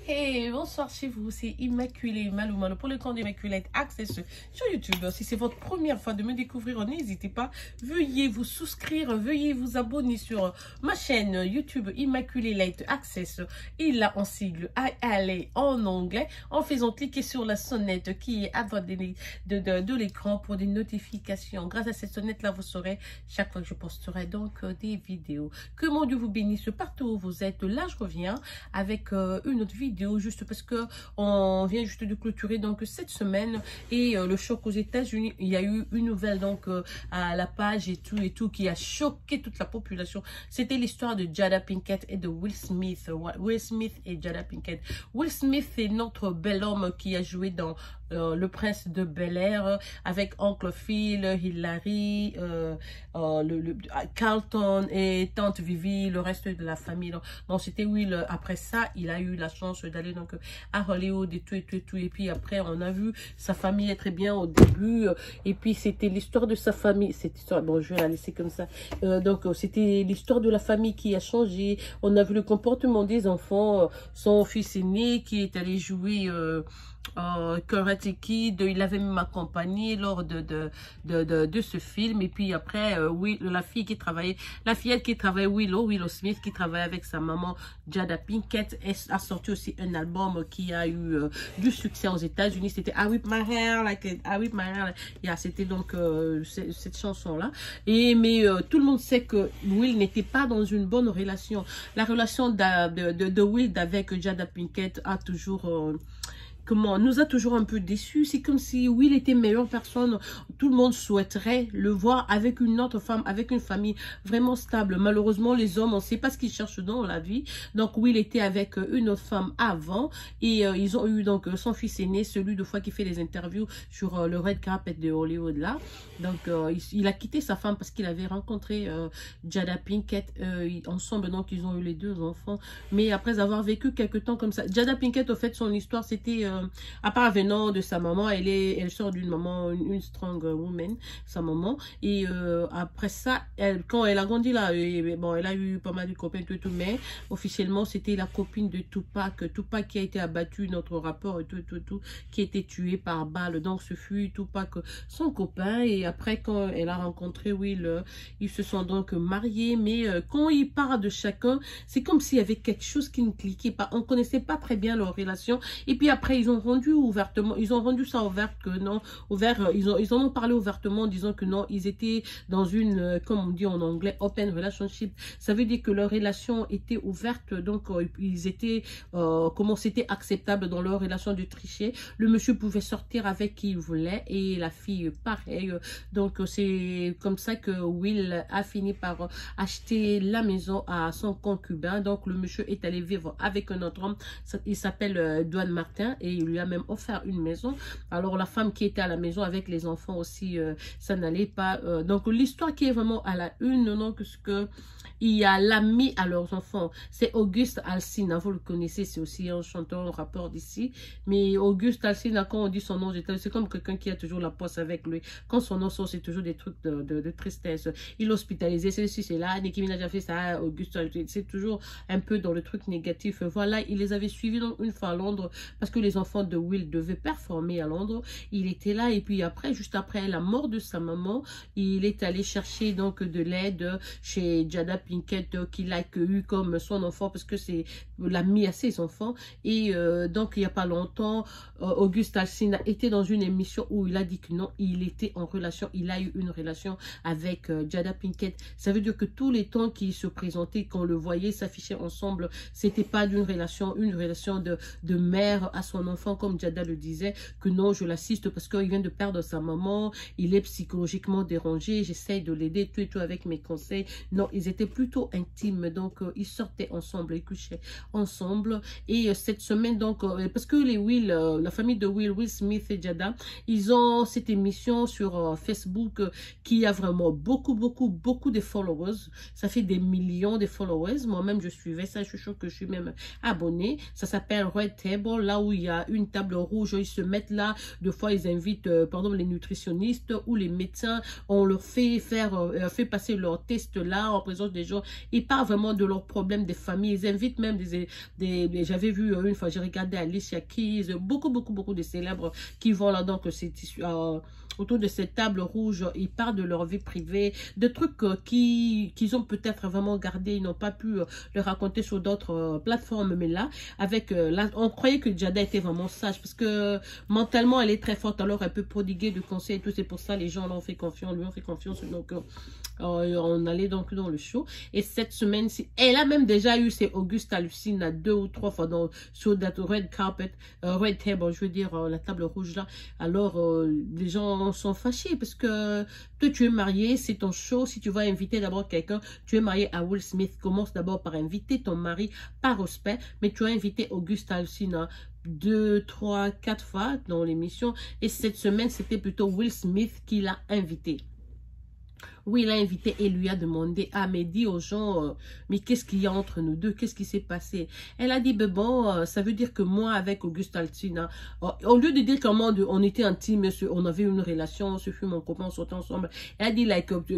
Hey, bonsoir chez vous, c'est Immaculée Maloumalo pour le compte d'Immaculate Access sur YouTube. Si c'est votre première fois de me découvrir, n'hésitez pas, veuillez vous souscrire, veuillez vous abonner sur ma chaîne YouTube Immaculate Access et là en sigle ALA en anglais en faisant cliquer sur la sonnette qui est à droite de l'écran pour des notifications. Grâce à cette sonnette là, vous saurez chaque fois que je posterai donc des vidéos. Que mon Dieu vous bénisse partout où vous êtes. Là je reviens avec une autre vidéo juste parce que on vient juste de clôturer donc cette semaine et le choc aux États-Unis. Il y a eu une nouvelle donc à la page et tout qui a choqué toute la population. C'était l'histoire de Jada Pinkett et de Will Smith. Will Smith et Jada Pinkett. Will Smith est notre bel homme qui a joué dans Le Prince de Bel-Air avec Oncle Phil, Hilary, Carlton et Tante Vivi, le reste de la famille. Donc c'était Will. Après ça, il a eu la chance d'aller donc à Hollywood et tout. Et puis après, on a vu sa famille est très bien au début. Et puis c'était l'histoire de sa famille. Cette histoire, bon, je vais la laisser comme ça. Donc c'était l'histoire de la famille qui a changé. On a vu le comportement des enfants. Son fils aîné qui est allé jouer Karate Kid, il avait même accompagné lors de ce film. Et puis après oui, la fillette qui travaillait Willow Smith, qui travaille avec sa maman Jada Pinkett, a sorti aussi un album qui a eu du succès aux États-Unis. C'était I Whip My Hair Like I Whip My Hair. Yeah, c'était donc cette chanson là. Mais tout le monde sait que Will n'était pas dans une bonne relation. La relation de Will avec Jada Pinkett a toujours nous a toujours un peu déçus. C'est comme si Will était meilleure personne. Tout le monde souhaiterait le voir avec une autre femme, avec une famille vraiment stable. Malheureusement, les hommes, on ne sait pas ce qu'ils cherchent dans la vie. Donc, Will était avec une autre femme avant. Et ils ont eu donc son fils aîné, celui de fois qui fait des interviews sur le red carpet de Hollywood là. Donc, il a quitté sa femme parce qu'il avait rencontré Jada Pinkett. Ensemble, donc, ils ont eu les deux enfants. Mais après avoir vécu quelques temps comme ça, Jada Pinkett, au fait, son histoire, c'était à part venant de sa maman, elle sort d'une maman, une strong woman, sa maman. Et après ça, quand elle a grandi là, bon, elle a eu pas mal de copains, tout, mais officiellement, c'était la copine de Tupac. Tupac qui a été abattu, notre rapport, et tout, qui a été tué par balle. Donc, ce fut Tupac, son copain. Et après, quand elle a rencontré Will, ils se sont donc mariés. Mais quand ils parlent de chacun, c'est comme s'il y avait quelque chose qui ne cliquait pas. On connaissait pas très bien leur relation. Et puis après, ils ont rendu ouvertement, ils ont rendu ça ouvert que non, ils en ont parlé ouvertement en disant que non, ils étaient dans une, comme on dit en anglais, open relationship. Ça veut dire que leur relation était ouverte, donc ils étaient, comment c'était acceptable dans leur relation de tricher. Le monsieur pouvait sortir avec qui il voulait et la fille pareil. Donc c'est comme ça que Will a fini par acheter la maison à son concubin. Donc le monsieur est allé vivre avec un autre homme, il s'appelle Dwayne Martin, et il lui a même offert une maison. Alors la femme qui était à la maison avec les enfants aussi, ça n'allait pas. Donc l'histoire qui est vraiment à la une, donc ce que il y a l'ami à leurs enfants, c'est Auguste Alsina, vous le connaissez, c'est aussi un chanteur, un rappeur d'ici. Mais Auguste Alsina, quand on dit son nom, c'est comme quelqu'un qui a toujours la poisse avec lui. Quand son nom sort, c'est toujours des trucs de tristesse. Il est hospitalisé, ceci, c'est là, Nicki Minaj a fait ça, Auguste, c'est toujours un peu dans le truc négatif. Voilà, il les avait suivis donc une fois à Londres parce que les enfants de Will devaient performer à Londres. Il était là et puis après, juste après la mort de sa maman, il est allé chercher donc de l'aide chez Jada Pinkett qu'il a accueilli comme son enfant parce que c'est l'ami à ses enfants. Et donc il n'y a pas longtemps, Auguste Alsina était dans une émission où il a dit que non, il était en relation, il a eu une relation avec Jada Pinkett. Ça veut dire que tous les temps qu'il se présentait, qu'on le voyait s'afficher ensemble, c'était pas d'une relation, une relation de mère à son enfant comme Jada le disait, que non, je l'assiste parce qu'il vient de perdre sa maman, il est psychologiquement dérangé, j'essaye de l'aider tout avec mes conseils. Non, ils étaient plutôt intimes, donc ils sortaient ensemble, ils couchaient ensemble. Et cette semaine donc, parce que la famille de Will Smith et Jada, ils ont cette émission sur Facebook qui a vraiment beaucoup de followers. Ça fait des millions de followers. Moi-même, je suivais ça, je suis sûre que je suis même abonnée. Ça s'appelle Red Table, là où il y a a une table rouge, ils se mettent là, deux fois ils invitent, pardon, les nutritionnistes ou les médecins, on leur fait fait passer leur test là, en présence des gens, ils parlent vraiment de leurs problèmes des familles, ils invitent même j'avais vu une fois, j'ai regardé Alicia Keys, beaucoup de célèbres qui vont là, donc c'est autour de cette table rouge, ils parlent de leur vie privée, de trucs qu'ils ont peut-être vraiment gardé, ils n'ont pas pu le raconter sur d'autres plateformes, mais là, avec on croyait que Jada était vraiment sage, parce que mentalement, elle est très forte, alors elle peut prodiguer de conseils et tout, c'est pour ça les gens lui ont fait confiance, donc on allait donc dans le show, et cette semaine, elle a même déjà eu ses Auguste Alcina 2 ou 3 fois sur that red carpet, red table, je veux dire, la table rouge là, alors les gens sont fâchés, parce que toi tu es marié, c'est ton show, si tu vas inviter d'abord quelqu'un, tu es marié à Will Smith, commence d'abord par inviter ton mari par respect, mais tu as invité Auguste Alcina 2, 3, 4 fois dans l'émission, et cette semaine c'était plutôt Will Smith qui l'a invité. Oui, il a invité et lui a demandé, mais dit aux gens, mais qu'est-ce qu'il y a entre nous deux, qu'est-ce qui s'est passé? Elle a dit, ben bon, ça veut dire que moi, avec Auguste Alcina, au lieu de dire comment on était intimes, on avait une relation, ce fut mon copain, on sortait ensemble, elle a dit,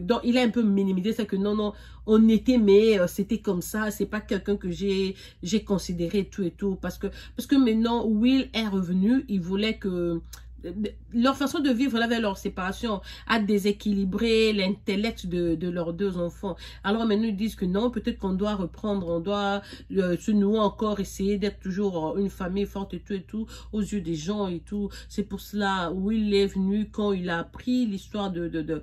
donc, il a un peu minimisé, c'est que non, on était, mais c'était comme ça, c'est pas quelqu'un que j'ai considéré tout et tout, parce que maintenant, Will est revenu, il voulait que leur façon de vivre là, vers leur séparation a déséquilibré l'intellect de leurs deux enfants. Alors maintenant ils disent que non, peut-être qu'on doit reprendre, on doit se nouer encore, essayer d'être toujours une famille forte et tout aux yeux des gens et tout. C'est pour cela où il est venu quand il a appris l'histoire le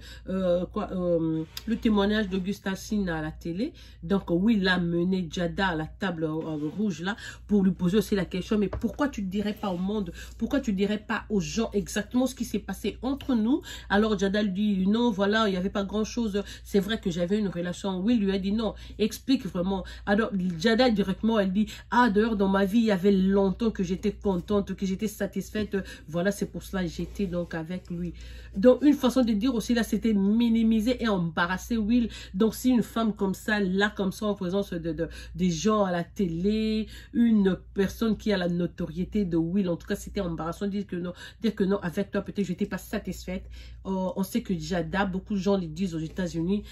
témoignage d'Auguste Alcina à la télé. Donc oui, il a mené Jada à la table rouge là pour lui poser aussi la question, mais pourquoi tu ne dirais pas au monde, pourquoi tu ne dirais pas aux gens exactement ce qui s'est passé entre nous? Alors Jada lui dit non, voilà, il n'y avait pas grand chose, c'est vrai que j'avais une relation. Will lui a dit non, explique vraiment. Alors Jada directement elle dit, d'ailleurs dans ma vie il y avait longtemps que j'étais contente, que j'étais satisfaite, voilà, c'est pour cela que j'étais donc avec lui. Donc une façon de dire aussi là, c'était minimiser et embarrasser Will. Donc si une femme comme ça, là comme ça, en présence des gens à la télé, une personne qui a la notoriété de Will, en tout cas c'était embarrassant de dire que non, avec toi peut-être je n'étais pas satisfaite. On sait que Jada, beaucoup de gens le disent aux États-Unis,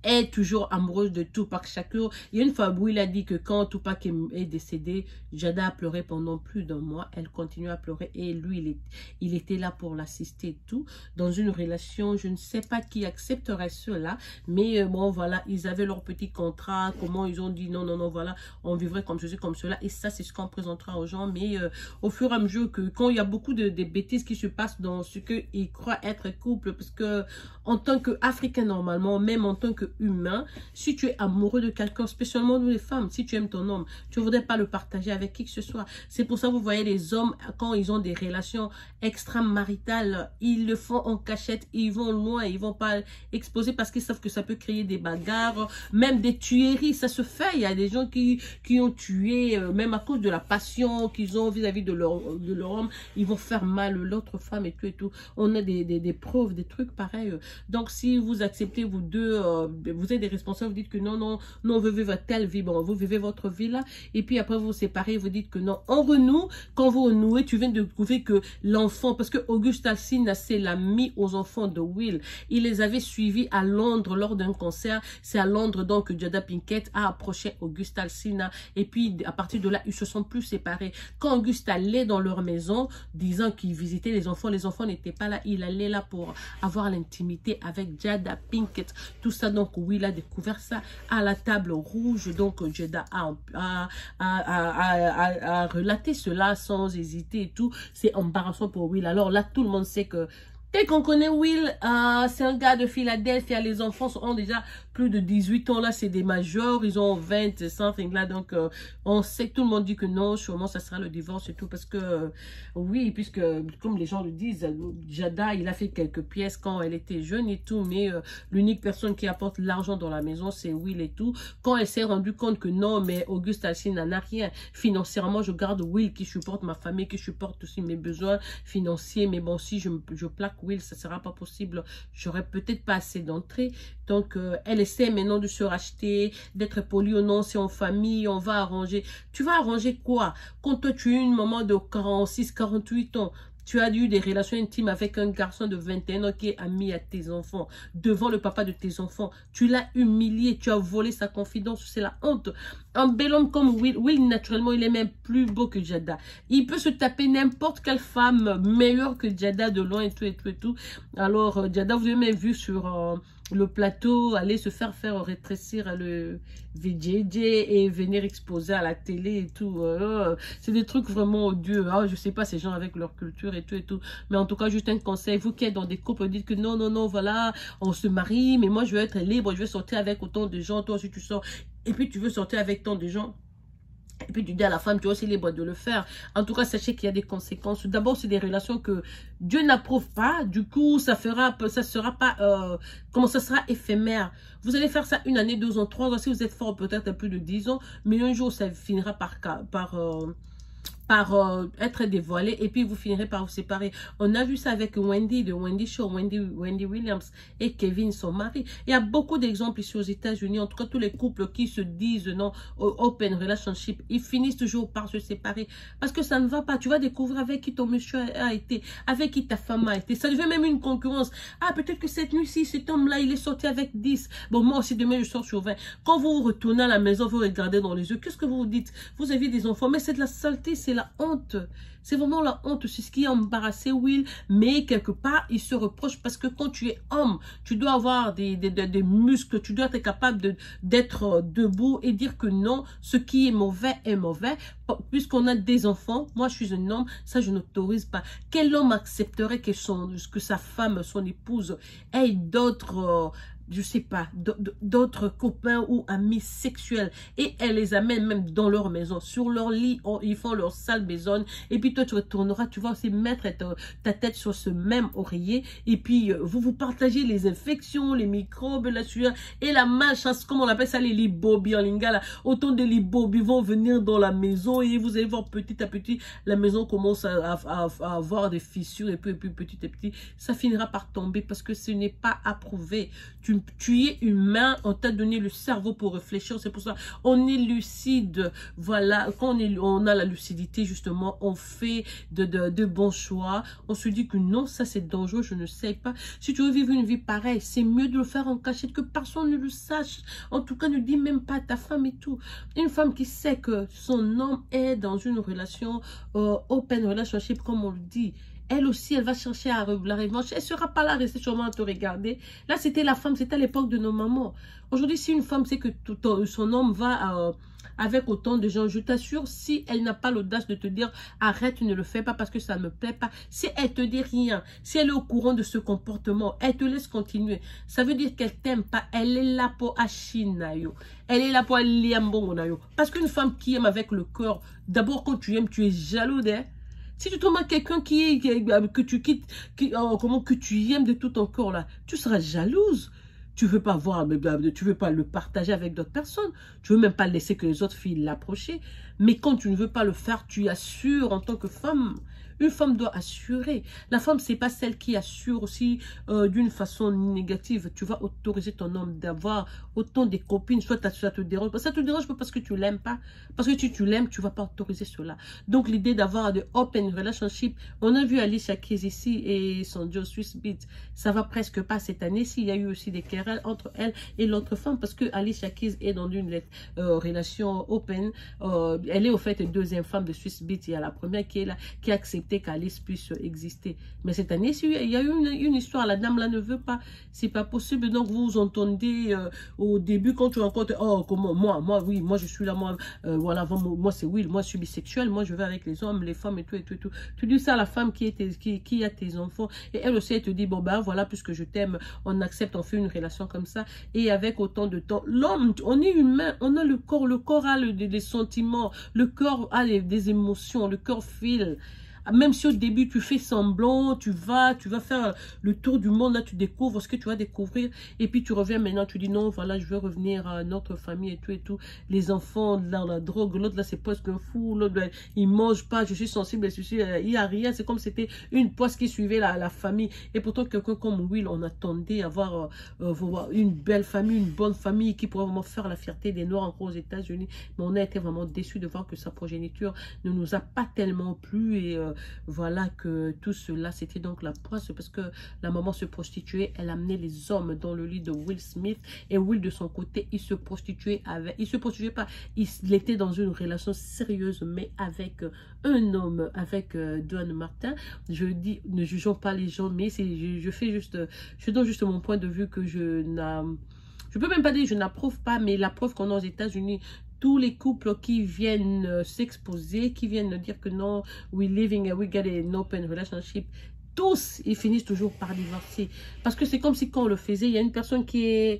est toujours amoureuse de Tupac Shakur. Il y a une fois où il a dit que quand Tupac est décédé, Jada a pleuré pendant plus d'un mois. Elle continue à pleurer et lui, il était là pour l'assister et tout. Dans une relation, je ne sais pas qui accepterait cela, mais bon, voilà, ils avaient leur petit contrat, comment ils ont dit non, voilà, on vivrait comme ceci, comme cela. Et ça, c'est ce qu'on présentera aux gens. Mais au fur et à mesure que, quand il y a beaucoup de bêtises qui se passent dans ce qu'ils croient être couple, parce que en tant qu'Africain, normalement, même en tant que humain, si tu es amoureux de quelqu'un, spécialement nous les femmes, si tu aimes ton homme, tu ne voudrais pas le partager avec qui que ce soit. C'est pour ça que vous voyez les hommes, quand ils ont des relations extramaritales, ils le font en cachette, ils vont loin, ils ne vont pas exposer parce qu'ils savent que ça peut créer des bagarres, même des tueries, ça se fait. Il y a des gens qui ont tué, même à cause de la passion qu'ils ont vis-à-vis de leur homme, ils vont faire mal l'autre femme et tout et tout. On a des preuves, des trucs pareils. Donc si vous acceptez, vous deux, vous êtes des responsables, vous dites que non, on veut vivre telle vie, bon, vous vivez votre vie là, et puis après vous vous séparez, vous dites que non, on renoue. Quand vous renouez, tu viens de découvrir que l'enfant, parce que Auguste Alcina, c'est l'ami aux enfants de Will, il les avait suivis à Londres lors d'un concert, c'est à Londres donc que Jada Pinkett a approché Auguste Alcina, et puis à partir de là, ils se sont plus séparés. Quand Auguste allait dans leur maison, disant qu'il visitait les enfants n'étaient pas là, il allait là pour avoir l'intimité avec Jada Pinkett, tout ça. Donc Will a découvert ça à la table rouge. Donc Jada a relaté cela sans hésiter et tout. C'est embarrassant pour Will. Alors là, tout le monde sait que dès qu'on connaît Will, c'est un gars de Philadelphie. Les enfants ont déjà plus de 18 ans. Là, c'est des majors. Ils ont 20, something là. Donc, on sait que tout le monde dit que non, sûrement, ça sera le divorce et tout. Parce que, oui, puisque, comme les gens le disent, Jada, il a fait quelques pièces quand elle était jeune et tout. Mais l'unique personne qui apporte l'argent dans la maison, c'est Will et tout. Quand elle s'est rendue compte que non, mais Auguste Alcina n'a rien. Financièrement, je garde Will qui supporte ma famille, qui supporte aussi mes besoins financiers. Mais bon, si je plaque Will, ça sera pas possible. J'aurais peut-être pas assez d'entrée. Donc, elle essaie maintenant de se racheter, d'être poli ou non, c'est en famille, on va arranger. Tu vas arranger quoi? Quand toi, tu es une maman de 46, 48 ans, tu as eu des relations intimes avec un garçon de 21 ans qui est ami à tes enfants, devant le papa de tes enfants. Tu l'as humilié, tu as volé sa confidence, c'est la honte. Un bel homme comme Will, naturellement, il est même plus beau que Jada. Il peut se taper n'importe quelle femme meilleure que Jada de loin et tout, et tout, et tout. Alors, Jada, vous avez même vu sur le plateau, aller se faire rétrécir le VJJ et venir exposer à la télé et tout. C'est des trucs vraiment odieux. Je sais pas, ces gens avec leur culture et tout et tout. Mais en tout cas, juste un conseil. Vous qui êtes dans des couples, dites que non, non, non, voilà, on se marie, mais moi, je veux être libre, je veux sortir avec autant de gens. Toi aussi, tu sors. Et puis, tu veux sortir avec tant de gens. Et puis tu dis à la femme, tu es aussi libre de le faire. En tout cas, sachez qu'il y a des conséquences. D'abord, c'est des relations que Dieu n'approuve pas. Du coup, ça sera pas, comment ça sera éphémère. Vous allez faire ça 1 année, 2 ans, 3 ans. Si vous êtes fort, peut-être plus de 10 ans. Mais un jour, ça finira par être dévoilé et puis vous finirez par vous séparer. On a vu ça avec Wendy de Wendy Show, Wendy Williams et Kevin, son mari. Il y a beaucoup d'exemples ici aux États-Unis. En tout cas, tous les couples qui se disent non, open relationship, ils finissent toujours par se séparer parce que ça ne va pas. Tu vas découvrir avec qui ton monsieur a été, avec qui ta femme a été. Ça devient même une concurrence. Ah, peut-être que cette nuit-ci, cet homme-là, il est sorti avec 10. Bon, moi aussi, demain, je sors sur 20. Quand vous retournez à la maison, vous regardez dans les yeux. Qu'est-ce que vous vous dites? Vous avez des enfants, mais c'est de la saleté, c'est la honte. C'est vraiment la honte. C'est ce qui a embarrassé Will. Mais quelque part, il se reproche parce que quand tu es homme, tu dois avoir des muscles. Tu dois être capable d'être debout et dire que non, ce qui est mauvais est mauvais. Puisqu'on a des enfants, moi je suis un homme, ça je n'autorise pas. Quel homme accepterait que sa femme, son épouse, ait d'autres... je sais pas, d'autres copains ou amis sexuels et elle les amène même dans leur maison, sur leur lit, ils font leur sale besogne et puis toi tu retourneras, tu vas aussi mettre ta tête sur ce même oreiller et puis vous partagez les infections, les microbes, la sueur et la malchance, comme on appelle ça les libobis en lingala. Autant de libobis vont venir dans la maison et vous allez voir petit à petit, la maison commence à avoir des fissures et puis petit à petit, ça finira par tomber parce que ce n'est pas approuvé. Tu es humain, on t'a donné le cerveau pour réfléchir, c'est pour ça on est lucide. Voilà, quand on a la lucidité, justement, on fait de bons choix. On se dit que non, ça c'est dangereux, je ne sais pas. Si tu veux vivre une vie pareille, c'est mieux de le faire en cachette, que personne ne le sache. En tout cas, ne dis même pas à ta femme et tout. Une femme qui sait que son homme est dans une relation open relationship, comme on le dit, elle aussi, elle va chercher la revanche. Elle ne sera pas là, rester sûrement à te regarder. Là, c'était la femme, c'était à l'époque de nos mamans. Aujourd'hui, si une femme sait que son homme va avec autant de gens, je t'assure, si elle n'a pas l'audace de te dire « Arrête, tu ne le fais pas parce que ça ne me plaît pas », si elle te dit rien, si elle est au courant de ce comportement, elle te laisse continuer. Ça veut dire qu'elle t'aime pas. Elle est là pour achinayo. Elle est là pour liambongonayo. Parce qu'une femme qui aime avec le cœur, d'abord quand tu aimes, tu es jaloux d'elle. Si tu tombes à quelqu'un que tu quittes, que tu aimes de tout ton corps là, tu seras jalouse. Tu veux pas voir, tu veux pas le partager avec d'autres personnes. Tu veux même pas laisser que les autres filles l'approcher. Mais quand tu ne veux pas le faire, tu assures en tant que femme. Une femme doit assurer. La femme, c'est pas celle qui assure aussi d'une façon négative. Tu vas autoriser ton homme d'avoir autant de copines. Soit ça te dérange. Ça te dérange pas parce que tu l'aimes pas. Parce que tu l'aimes, tu vas pas autoriser cela. Donc, l'idée d'avoir de open relationship. On a vu Alicia Keys ici et son Joe Swiss Beats. Ça va presque pas cette année-ci. Il y a eu aussi des querelles entre elle et l'autre femme. Parce que Alicia Keys est dans une relation open. Elle est au fait deuxième femme de Swiss Beats. Il y a la première qui est là, qui a accepté qu'Alice puisse exister. Mais cette année, il y a eu une histoire, la dame là ne veut pas, c'est pas possible. Donc vous entendez au début quand tu rencontres, oh comment, moi oui, moi je suis là, moi voilà, moi c'est oui, moi je suis bisexuelle, moi je vais avec les hommes, les femmes et tout et tout et tout. Tu dis ça à la femme qui a tes enfants et elle aussi elle te dit bon ben voilà, puisque je t'aime, on accepte, on fait une relation comme ça et avec autant de temps. L'homme, on est humain, on a le corps a des sentiments, le corps a des émotions, le corps file. même si au début tu fais semblant, tu vas faire le tour du monde, là tu découvres ce que tu vas découvrir, et puis tu reviens maintenant, tu dis non, voilà, je veux revenir à notre famille et tout, les enfants, dans la drogue, l'autre là c'est presque un fou, l'autre là, il mange pas, je suis sensible, il n'y a rien, c'est comme si c'était une poisse qui suivait la famille, et pourtant quelqu'un comme Will, on attendait avoir une belle famille, une bonne famille qui pourrait vraiment faire la fierté des Noirs encore aux États-Unis, mais on a été vraiment déçus de voir que sa progéniture ne nous a pas tellement plu, et voilà que tout cela c'était donc la poisse, parce que la maman se prostituait, elle amenait les hommes dans le lit de Will Smith, et Will de son côté il se prostituait pas, il était dans une relation sérieuse mais avec un homme, avec Don Martin. Je dis, ne jugeons pas les gens, mais je donne juste mon point de vue que je peux même pas dire je n'approuve pas, mais la preuve qu'on a aux États-Unis, tous les couples qui viennent s'exposer, qui viennent dire que non, we get an open relationship, tous, ils finissent toujours par divorcer. Parce que c'est comme si quand on le faisait, il y a une personne qui est...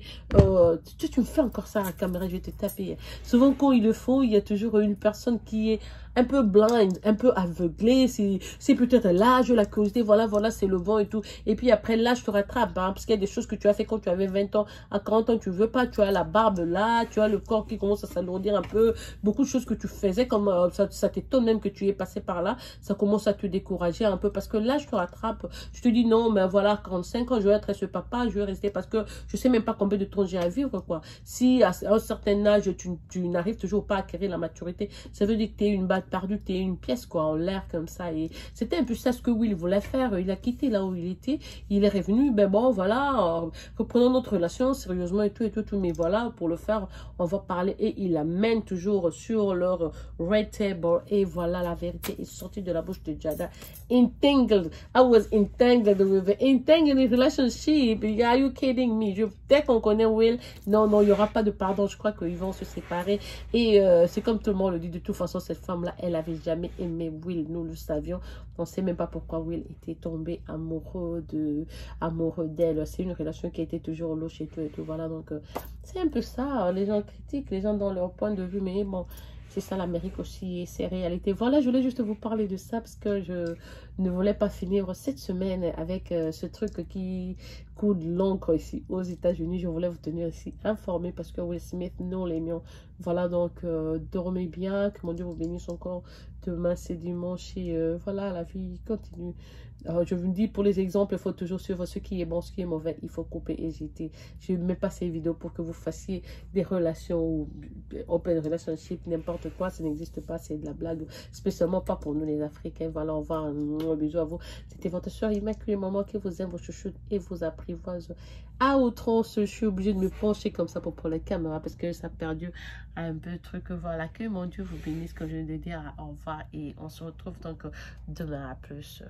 tu me fais encore ça à la caméra, je vais te taper. Souvent, quand ils le font, il y a toujours une personne qui est un peu blind, un peu aveuglée. C'est peut-être l'âge, la curiosité, voilà, c'est le vent et tout. Et puis après, l'âge te rattrape, hein, parce qu'il y a des choses que tu as fait quand tu avais 20 ans. À 40 ans, tu veux pas, tu as la barbe là, tu as le corps qui commence à s'alourdir un peu. Beaucoup de choses que tu faisais, comme ça t'étonne même que tu es passé par là. Ça commence à te décourager un peu, parce que l'âge te rattrape. Je te dis non, mais voilà, 45 ans, je vais être ce papa, je vais rester, parce que je sais même pas combien de temps j'ai à vivre, quoi. Si à un certain âge, tu n'arrives toujours pas à acquérir la maturité, ça veut dire que tu es une balle perdue, tu es une pièce, quoi, en l'air, comme ça. Et c'était un peu ça ce que Will voulait faire. Il a quitté là où il était, il est revenu, ben bon, voilà, reprenons notre relation sérieusement et tout, mais voilà, pour le faire, on va parler, et il amène toujours sur leur red table, et voilà, la vérité est sortie de la bouche de Jada. Entangled, I was entangled with it. Entangled in relationship, are you kidding me? Dès qu'on connaît Will, non, il n'y aura pas de pardon, je crois qu'ils vont se séparer, et c'est comme tout le monde le dit, de toute façon, cette femme-là, elle avait jamais aimé Will, nous le savions, on ne sait même pas pourquoi Will était tombé amoureux d'elle, c'est une relation qui a été toujours louche et tout, voilà, donc c'est un peu ça, les gens critiquent, les gens dans leur point de vue, mais bon, c'est ça l'Amérique aussi et ses réalités. Voilà, je voulais juste vous parler de ça parce que je ne voulais pas finir cette semaine avec ce truc qui coule l'encre ici aux États-Unis. Je voulais vous tenir ici informé parce que Will Smith, nous l'aimions. Voilà, donc dormez bien, que mon Dieu vous bénisse encore. Demain c'est dimanche et voilà, la vie continue. Je vous dis, pour les exemples, il faut toujours suivre ce qui est bon, ce qui est mauvais. Il faut couper et jeter. Je ne mets pas ces vidéos pour que vous fassiez des relations ou open relationship, n'importe quoi. Ça n'existe pas, c'est de la blague. Spécialement pas pour nous les Africains. Voilà, on va un bisou à vous. C'était votre soeur Immaculée Maman qui vous aime, vos chouchoutes et vous apprivoise. À outrance, je suis obligée de me pencher comme ça pour la caméra parce que ça a perdu un peu de truc. Voilà, que mon Dieu vous bénisse, comme je viens de dire. Au revoir et on se retrouve donc demain à plus.